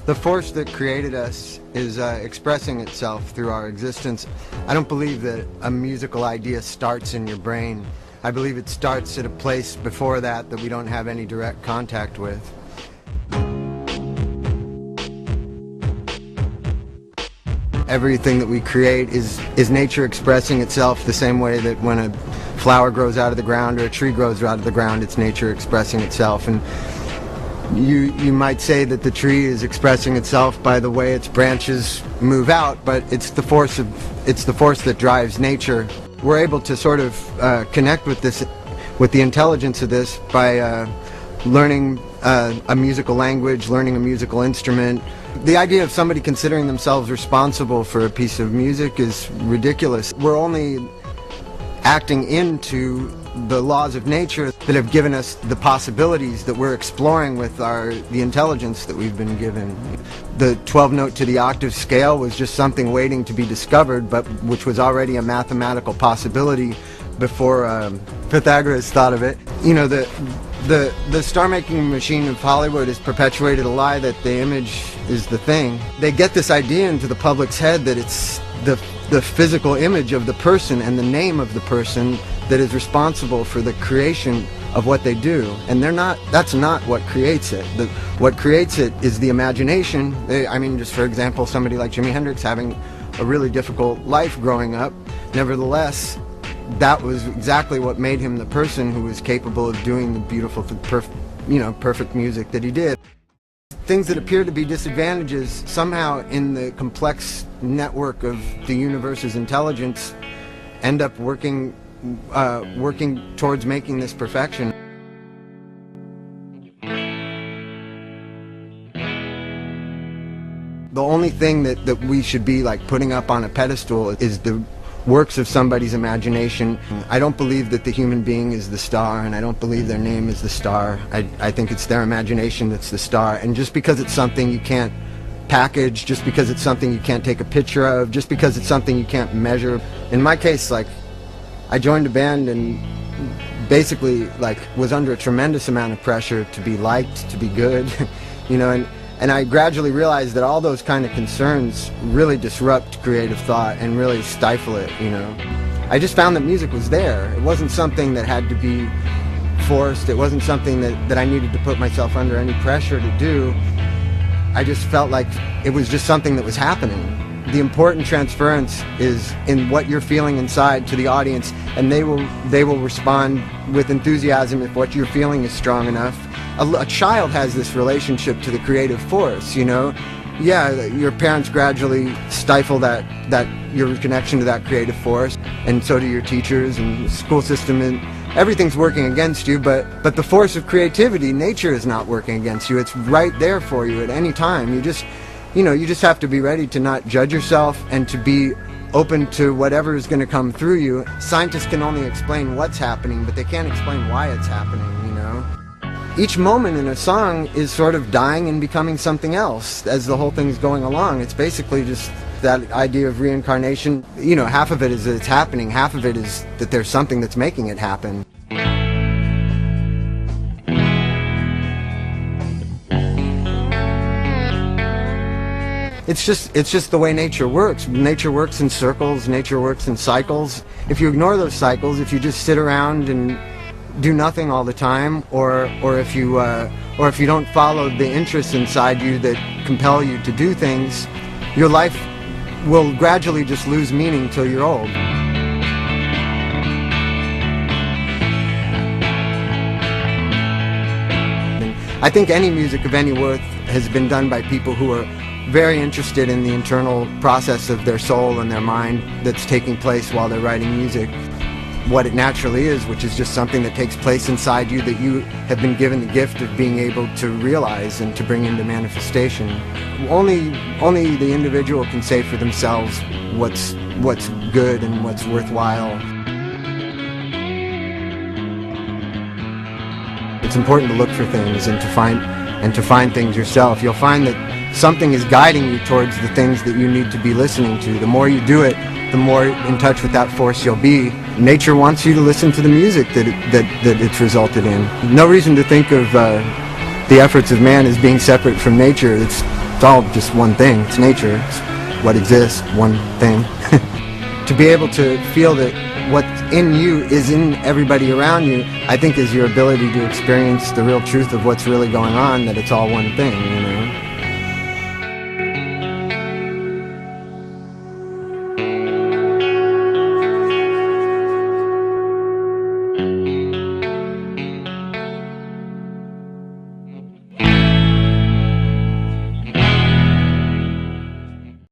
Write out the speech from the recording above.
The force that created us is expressing itself through our existence. I don't believe that a musical idea starts in your brain. I believe it starts at a place before that we don't have any direct contact with. Everything that we create is nature expressing itself the same way that when a flower grows out of the ground or a tree grows out of the ground, it's nature expressing itself. And you might say that the tree is expressing itself by the way its branches move out, but it's the force that drives nature. We're able to sort of connect with the intelligence of this by learning a musical language, learning a musical instrument. The idea of somebody considering themselves responsible for a piece of music is ridiculous. We're only acting into the laws of nature that have given us the possibilities that we're exploring with the intelligence that we've been given. The 12-note to the octave scale was just something waiting to be discovered, but which was already a mathematical possibility before Pythagoras thought of it. You know, the star-making machine of Hollywood has perpetuated a lie that the image is the thing. They get this idea into the public's head that it's the physical image of the person and the name of the person that is responsible for the creation of what they do, and that's not what creates it. What creates it is the imagination. I mean, just for example, somebody like Jimi Hendrix having a really difficult life growing up, nevertheless, that was exactly what made him the person who was capable of doing the beautiful, perfect music that he did. Things that appear to be disadvantages, somehow in the complex network of the universe's intelligence, end up working towards making this perfection. The only thing that we should be like putting up on a pedestal is the works of somebody's imagination. I don't believe that the human being is the star, and I don't believe their name is the star. I think it's their imagination that's the star, and just because it's something you can't package, just because it's something you can't take a picture of, just because it's something you can't measure. In my case, like, I joined a band and basically was under a tremendous amount of pressure to be liked, to be good, and I gradually realized that all those kind of concerns really disrupt creative thought and really stifle it, I just found that music was there. It wasn't something that had to be forced. It wasn't something that I needed to put myself under any pressure to do. I just felt like it was just something that was happening. The important transference is in what you're feeling inside to the audience, and they will respond with enthusiasm if what you're feeling is strong enough. A child has this relationship to the creative force, Yeah, your parents gradually stifle your connection to that creative force, and so do your teachers and the school system, and everything's working against you, but the force of creativity, nature, is not working against you. It's right there for you at any time. You just have to be ready to not judge yourself and to be open to whatever is going to come through you. Scientists can only explain what's happening, but they can't explain why it's happening, Each moment in a song is sort of dying and becoming something else as the whole thing's going along. It's basically just that idea of reincarnation. Half of it is that it's happening, half of it is that there's something that's making it happen. It's just the way nature works. Nature works in circles, nature works in cycles. If you ignore those cycles, if you just sit around and do nothing all the time, or if you don't follow the interests inside you that compel you to do things, your life will gradually just lose meaning till you're old. I think any music of any worth has been done by people who are very interested in the internal process of their soul and their mind that's taking place while they're writing music. What it naturally is, which is just something that takes place inside you that you have been given the gift of being able to realize and to bring into manifestation. Only the individual can say for themselves what's good and what's worthwhile. It's important to look for things and to find things yourself. You'll find that something is guiding you towards the things that you need to be listening to. The more you do it, the more in touch with that force you'll be. Nature wants you to listen to the music that it's resulted in. No reason to think of the efforts of man as being separate from nature. It's all just one thing. It's nature. It's what exists, one thing. To be able to feel that what's in you is in everybody around you, I think is your ability to experience the real truth of what's really going on, that it's all one thing, you know?